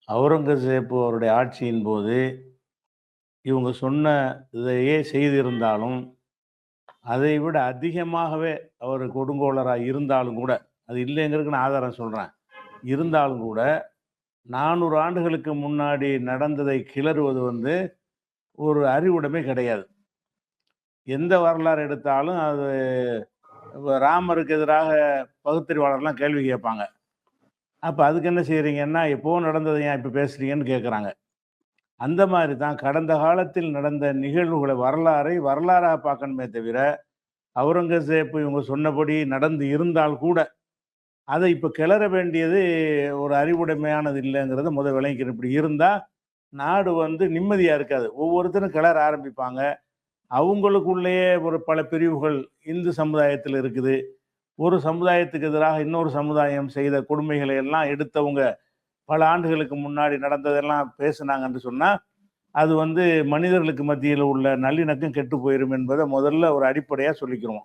அவுரங்கசீப் அவருடைய ஆட்சியின் போது, இவங்க சொன்ன இதையே செய்திருந்தாலும், அதை விட அதிகமாகவே அவர் கொடுங்கோலரா இருந்தாலும் கூட, அது இல்லைங்கிறதுக்கு நான் ஆதாரம் சொல்றேன். இருந்தாலும் கூட 400 ஆண்டுகளுக்கு முன்னாடி நடந்ததை கிளறுவது வந்து ஒரு அறிவுடைமை கிடையாது. எந்த வரலாறு எடுத்தாலும் அது ராமருக்கு எதிராக பகுத்தறிவாளர்லாம் கேள்வி கேட்பாங்க. அப்ப அதுக்கு என்ன செய்றீங்கன்னா, எப்பவோ நடந்தத ஏன் இப்ப பேசுறீங்கன்னு கேட்கறாங்க. அந்த மாரி தான் கடந்த காலத்தில் நடந்த நிகழ்வுகள வரலாறை வரலாறா பார்க்கணுமே தவிர, அவுரங்கசீப் இவங்க சொன்னபடி நடந்து இருந்தால் கூட, அத இப்ப கிளற வேண்டியது ஒரு அறிவுடைமையானது இல்லங்கிறத விளங்கிக்கணும். இப்படி இருந்தா, நாடு வந்து நிம்மதியா இருக்காது. ஒவ்வொருத்தரும் கிளற ஆரம்பிப்பாங்க. அவங்களுக்குள்ளேயே ஒரு பல பிரிவுகள் இந்து சமுதாயத்தில இருக்குது. ஒரு சமுதாயத்துக்கு எதிராக இன்னொரு சமுதாயம் செய்த கொடுமைகளை எல்லாம் எடுத்தவங்க பல ஆண்டுகளுக்கு முன்னாடி நடந்ததெல்லாம் பேசுனாங்கன்னு சொன்னா, அது வந்து மனிதர்களுக்கு மத்தியில உள்ள நல்லிணக்கம் கெட்டு போயிரும் என்பத முதல்ல ஒரு அடிப்படையா சொல்லிக்கிறோம்.